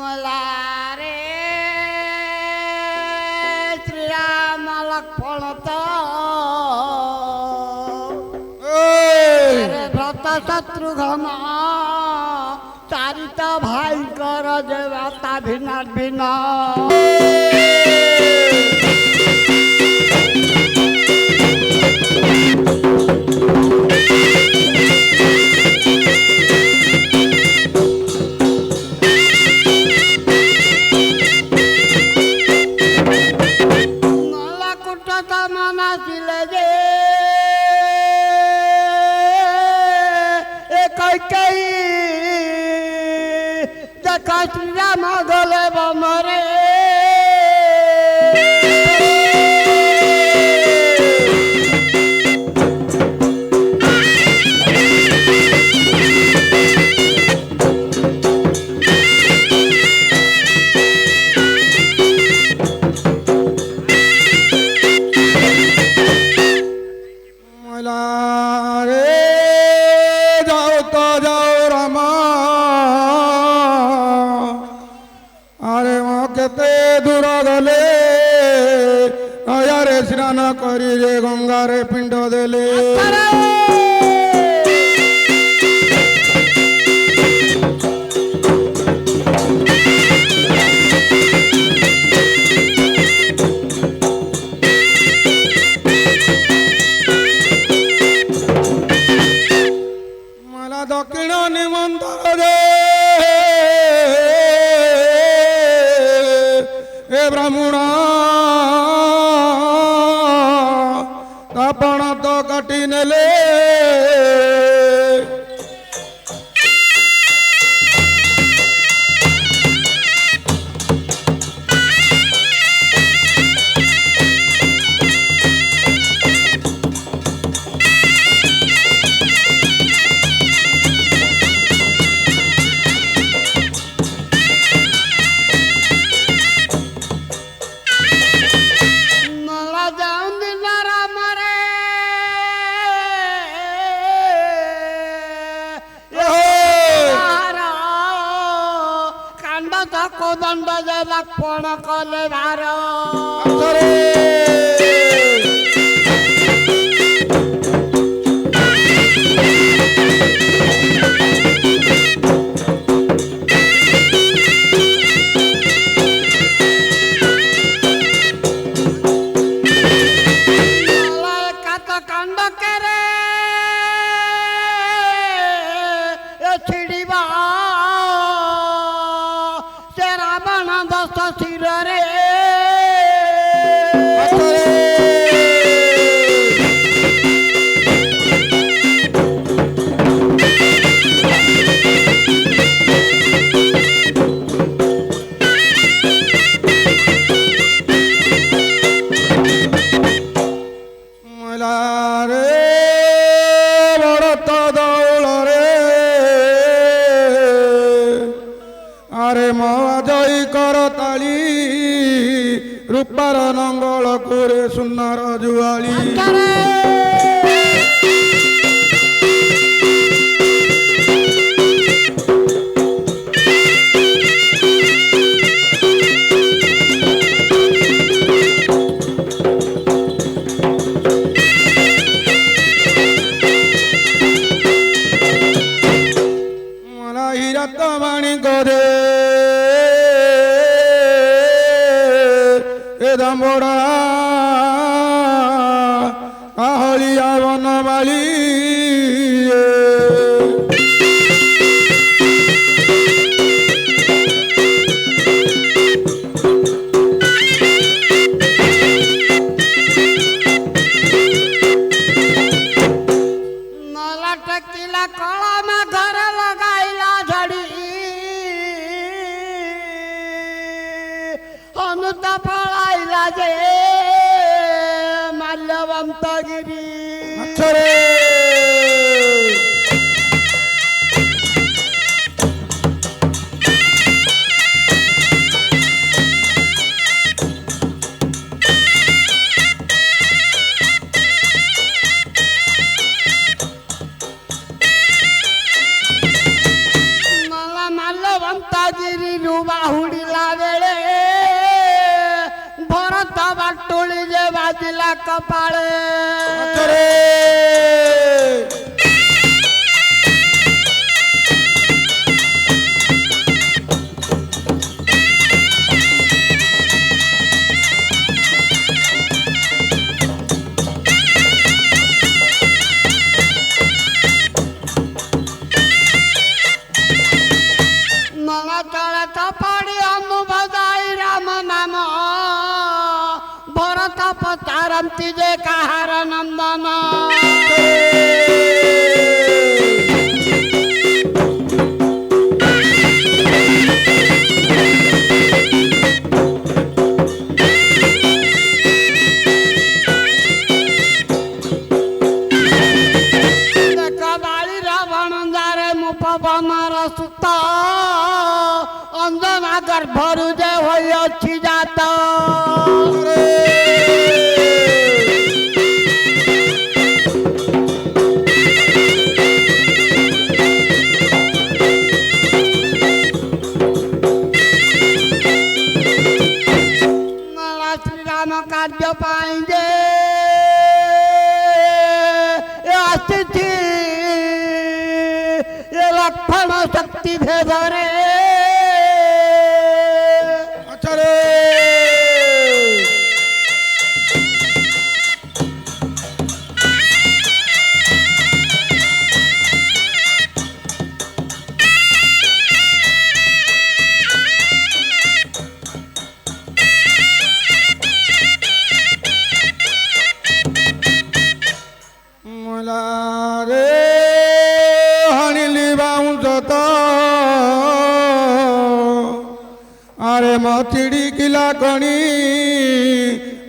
मला रे श्रीराम लक्ष्मण भ्रत शत्रुघ्न चारित भाईकर देवता भिन्न भिन्न श्रीराम गले बमरे स्नान करी रे गंगारे पिंड देले मला दक्षिण निमंत्रण दे हे ब्राह्मणा आपण तो काटी नेले दंड लक्ष्मण कले भार कांड करे छिड़वा शिर रे मला रे भरत दौल रे अरे मवा जय करताली रूपार नंगल कोरे सुनार जुआली मला हिरत वाणी करे दंबोड़ा आहलिया बनवाली मला टकीला कला में घर लगाईला झड़ी अनुत पळाईला जे माल्यवंतगिरी बाहुडीला वेळे भरत वाटोळी जे बाजीला कपाळे पतारम तिजे कहार नंदन कबाड़ी रावण जारे मुप बनर सुत अंजना गर्भरु जे होई अछि जात कार्य पाएंगे अस्तिथि ये लक्षण शक्ति भेदरे अच्छा रे चिड़ी किला कणी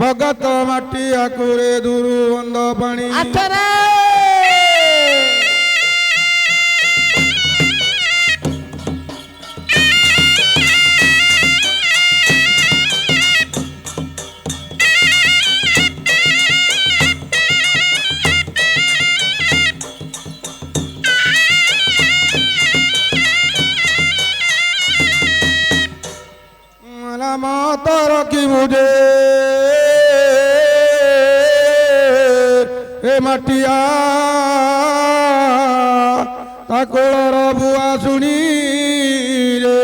भगत माटी आकुरे दुरु अंध पानी मातर की मुझे ए मटिया ताकोर बुआ सुनी रे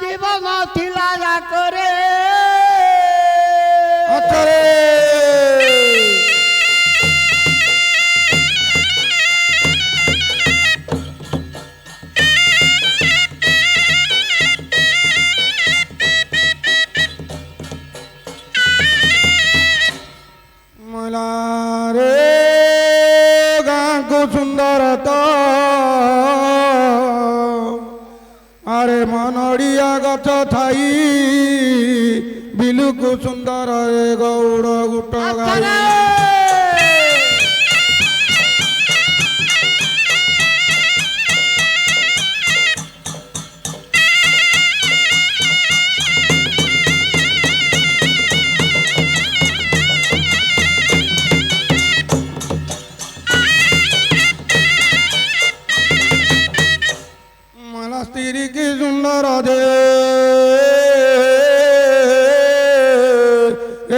जीवन थिला करे मला रे गाँ को सुंदरता अरे मनड़िया गच थाई बिलुकु सुंदर रे गौड़ गुट गाई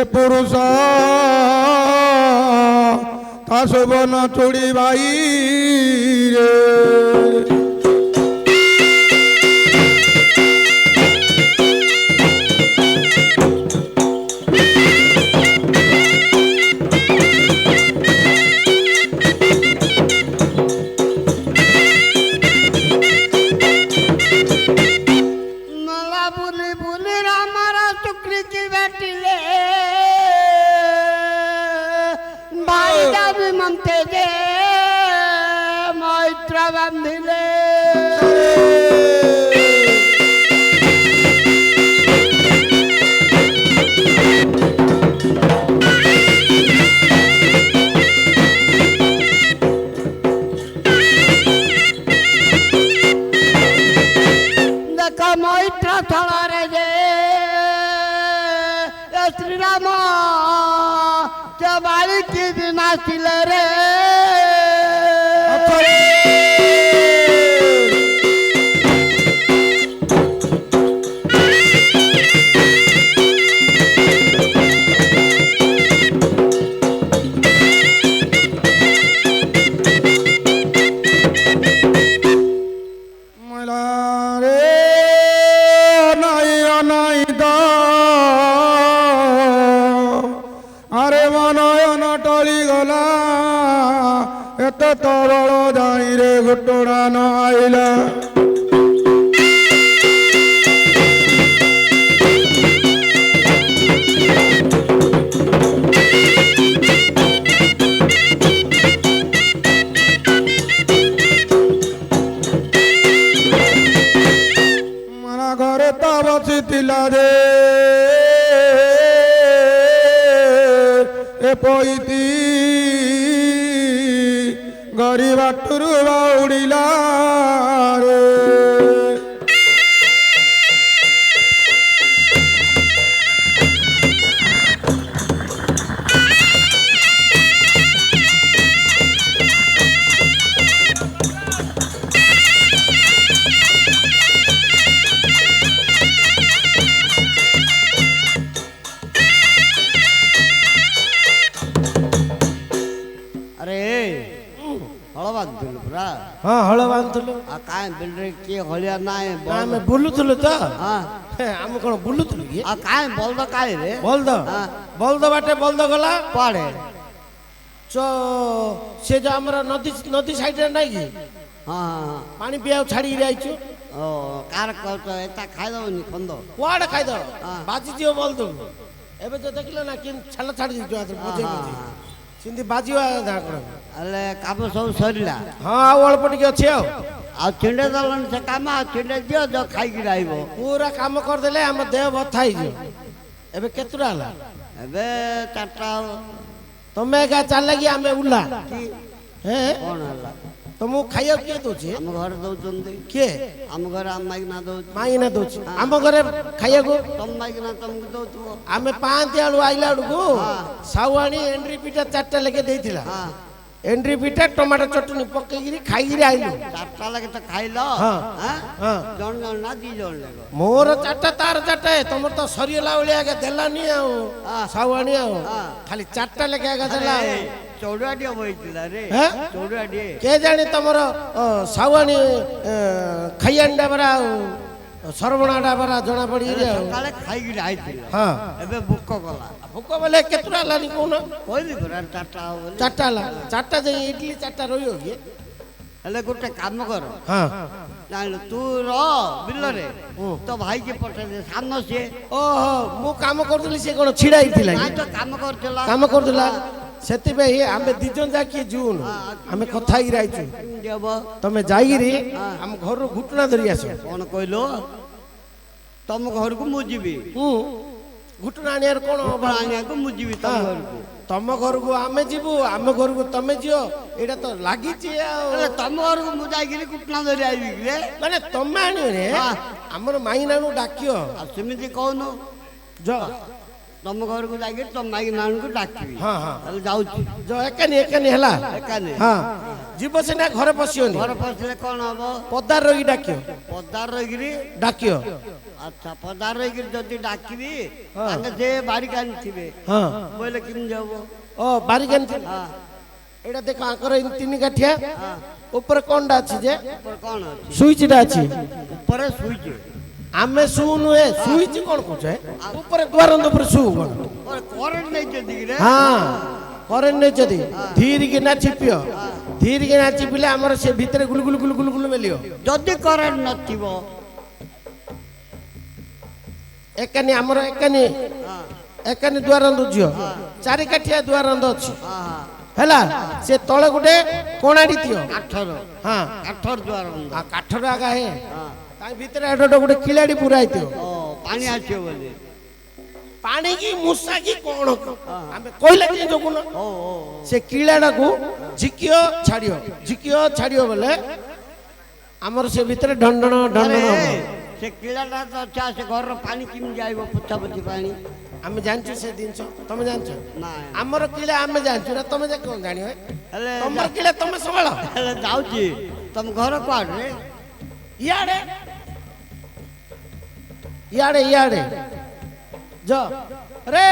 ଏ ପୁରୁଷ ତା ଶୋଭନ ଚୁଡ଼ି ବାଇରେ ନଲା ବୁଲି ବୁଲି ରାମର ସୁକୃତି ଭେଟିଲେ ଭାଇଟା ବି ମନ୍ତେ ଯେ ମୈତ୍ର ବାନ୍ଧିଲେ ଦେଖ ମୈତ୍ର ଥଳରେ ଯେ ଏ ଶ୍ରୀରାମ ସେ ବାଳିକି ଦିନ ଆସିଲେ ରେ ময়লা রে অনাই দ আরে মনয়ন টলি গলা এত তরল যাই রে ঘটনা ন আইলা মারা ঘরে তা বসিଥିଲା রে এ পইতি গরি বাটুরু বাউড়িলা রে ଆରେ ହଳ ବାନ୍ଧୁଥିଲୁ ପୁରା ହଁ ହଳ ବାନ୍ଧୁଥିଲୁ ଆଉ କାଇଁ ବିଲରେ କିଏ ହଳିଆ ନାଇଁ ଆମେ ବୁଲୁଥିଲୁ ତ ହଁ ଆମେ କଣ ବୁଲୁଥିଲୁ କି ଆଉ କାଇଁ ବଳଦ କାଇଁ ରେ ବଳଦ ହଁ। ବଳଦ ବାଟେ ବଳଦ ଗଲା କୁଆଡେ ସେ ଯୋଉ ଆମର ନଦୀ ନଦୀ ସାଇଡରେ ନାଇଁ କି ହଁ ହଁ ପାଣି ପିଇବାକୁ ଛାଡିକି ଯାଇଛୁ ଓ କାର କହୁଛ ଏଟା ଖାଇଦବନି ଖନ୍ଦ କୁଆଡେ ଖାଇଦବ ହଁ। ବାଜିଯିବ ବଳଦକୁ ଏବେ ଯୋଉ ଦେଖିଲ ନା କେମିତି ଛାଲ ଛାଡି ଦେଇଛୁ ଆದ್ರೆ ବୁଝେଇ ହଁ, ବୁଝେଇ ହଁ। ସେମିତି ବାଜିବା କଣ ହେଲେ କାମ ସବୁ ସରିଲା ହଁ ଆଉ ଅଳ୍ପ ଟିକେ ଅଛି ଆଉ ଆଉ ଛିଣ୍ଡେ ଦେଲନି ସେ କାମ ଆଉ ଛିଣ୍ଡେ ଦିଅ ଯୋଉ ଖାଇକି ରହିବ ପୁରା କାମ କରିଦେଲେ ଆମ ଦେହ ବଥା ହେଇଯିବ ଏବେ କେତେଟା ହେଲା ଏବେ 4ଟା ହବ ତମେ ଏକା ଚାଲିଲା କି ଆମେ ଉଲା କି ହେଁ କଣ ହେଲା ତମକୁ ଖାଇବାକୁ କିଏ ଦଉଛି ଆମ ଘରେ ଦଉଛନ୍ତି କିଏ ଆମ ଘରେ ଆମ ମାଇକିନା ଦଉଛି ମାଇନା ଦଉଛି ଆମ ଘରେ ଖାଇବାକୁ ତମ ମାଇକିନା ତମକୁ ଦଉଥିବ ଆମେ ପାଆନ୍ତି ଆଳୁ ଆଇଲା ବେଳକୁ ହଁ। ସାଉଆଣୀ ଏଣ୍ଡ୍ରି ପିଠା 4ଟା ଲେଖେ ଦେଇଥିଲା ହଁ ଏଣ୍ଡ୍ରି ପିଠା ଟମାଟୋ ଚଟଣି ପକେଇକିରି ଖାଇକିରି ଆଇଲୁ 4ଟା ଲାଗେ ତ ଖାଇଲ ହଁ। ଆଁ? ହଁ ଜଣ ଜଣ ନା 2 ଜଣ ଲେଖ ମୋର 4ଟା ତାର 4ଟା ତମର ତ ସରିଗଲା ଭଳିଆ ଆଗେ ଦେଲାନି ଆଉ ହଁ। ସାଉଆଣୀ ଆଉ ହଁ। ଖାଲି 4ଟା ଲେଖେ ଆଗେ ଦେଲା ଆଉ। ଚଉଡାଟିଏ ବଇଥିଲା ରେ ହେଁ? ଚଉଡାଟିଏ କେ ଜାଣି ତମର ସାଉଆଣୀ ଖାଇଆଣ୍ଡା ପରା ଆଉ ସରବଣାଟା ପରା ଜଣା ପଡିକିରି ଆଉ ସକାଳେ ଖାଇକି ଯାଇଥିଲା ହଁ ଏବେ ଭୋକ କଲା ଭୋକ ବେଲେ କେତେଟା ହେଲାନି କହୁନ କହିଲି ପରା 4ଟା ହବ ବୋଲି 4ଟା ହେଲା 4ଟା ଯାଇ ଇଡଲି 4ଟା ରହିବ କି ହେଲେ ଗୋଟେ କାମ କର ହଁ ଜାଣିଲୁ ତୁ ରହ ବିଲରେ ତୋ ଭାଇକି ପଠେଇଦେ ସାନ ସିଏ ଓହୋ ମୁଁ କାମ କରୁଥିଲି ସେ କଣ ଛିଡା ହେଇଥିଲା କାଇଁ କି ତ କାମ କରୁଥିଲା କାମ କରୁଥିଲା ସେଥିପାଇଁ ଆମେ 2 ଜଣ ଯାକି ଯିବୁନୁ ଆମେ କଥା ହେଇକି ଆଇଛୁ କେମିତି ହବ ତମେ ଯାଇକିରି ଆମ ଘରରୁ ଘୁଟଣା ଧରି ଆସ କଣ କହିଲୁ ତମ ଘରକୁ ମୁଁ ଯିବି ଘୁଟଣା ଆଣିବାର କଣ ହବ ଆଣିବାକୁ ମୁଁ ଯିବି ତମ ଘରକୁ ତମ ଘରକୁ ଆମେ ଯିବୁ ଆମ ଘରକୁ ତମେ ଯିବ ଏଇଟା ତ ଲାଗିଛି ଆଉ ହେଲେ ତମ ଘରକୁ ମୁଁ ଯାଇକିରି କୁଟଣା ଧରି ଆଇବି କିରେ ମାନେ ତମେ ଆଣିବନି ହଁ। ଆମର ମାଇନାଙ୍କୁ ଡାକିବ ଆଉ ସେମିତି କହୁନୁ ଯ ତମ ଘରକୁ ଯାଇକିରି ତମ ମାଇକି ନାନଙ୍କୁ ଡାକିବି ହଁ ହଁ ତାହେଲେ ଯାଉଛି ଯ ଏକାନି ହେଲା ଏକାନି ହଁ ଯିବ ସିନା ଘରେ ପଶିବନି। ଘରେ ପଶିଲେ କଣ ହବ? ପଦାର ରହିକି ଡାକିବ। ପଦାର ରହିକିରି ଡାକିବ। ଆଚ୍ଛା ପଦାର ରହିକିରି ଯଦି ଡାକିବି ତାଙ୍କେ ସେ ବାରିକି ଆଣିଥିବେ। ହଁ ବୋଇଲେ କେମିତି ହବ? ଓ ବାରିକି ଆଣିଥିବେ। ହଁ ଏଇଟା ଦେଖ ଆଙ୍କର ଏଇ 3 କାଠିଆ ଉପରେ କଣଟା ଅଛି ଯେ ଉପରେ କଣ ଅଛି? ସୁଇଚଟା ଅଛି। ଉପରେ ସୁଇଚ। ଆମେ ଶୁ ନୁହେଁ ସୁଇଚ କଣ କହୁଛ? ଉପରେ ଦ୍ୱାରନ୍ଧ ଉପରେ ଶୁ କଣ? କରେଣ୍ଟ ନେଇଛନ୍ତି କି ରେ? ହଁ କରେଣ୍ଟ ନେଇଛନ୍ତି। ଧୀରିକିନା ଚିପିବ। ଧୀରିକିନା ଚିପିଲେ ଆମର ସେ ଭିତରେ ଗୁଲୁ ଗୁଲୁ ଗୁଲୁ ଗୁଲୁ ଗୁଲୁ ମେଲିବ। ଯଦି କରେଣ୍ଟ ନଥିବ ଏକାନି ଆମର ଏକାନି ଏକାନି ଦ୍ୱାରନ୍ଧ ଝିଅ 4 କାଠିଆ ଦ୍ୱାରନ୍ଧ ଅଛି ହେଲା। ସେ ତଳେ ଗୋଟେ କୋଣାଡି ଥିବ କାଠର। ହଁ କାଠର ଦ୍ୱାର। କାଠର ଆଗା ହେ ତା ଭିତରେ ଏଟା ଗୋଟେ କିଳାଡି ପୁରା ହେଇଥିବ। ପାଣି ଆସିବ ବୋଲି। ପାଣି କି ମୂଷା କି କଣ ଆମେ କହିଲେ କି ଯୋଗୁନ ସେ କିଳାଟାକୁ ଝିକିଅ ଛାଡିବ। ଝିକିଅ ଛାଡିବ ବୋଲେ ଆମର ସେ ଭିତରେ ଢଣ୍ଡଣ ଢଣ୍ଡଣ ହବ। ସେ କିଳାଟା ତ ଅଛି ସେ ଘରର ପାଣି କେମିତି ଯାଇବ? ପୋଛାପୋଛି ପାଣି ଆମେ ଜାଣିଛୁ ସେ ଜିନିଷ। ତମେ ଜାଣିଛ? ନାଇଁ ଆମର କିଳା ଆମେ ଜାଣିଛୁ ନା ତମେ କଣ ଜାଣିବ? ହେଲେ ତମର କିଳା ତମେ ସମ୍ଭାଳ। ହେଲେ ଯାଉଛି ତମ ଘର କୁଆଡେ? ଇଆଡେ ଇଆଡେ ଇଆଡେ ଯ ରେ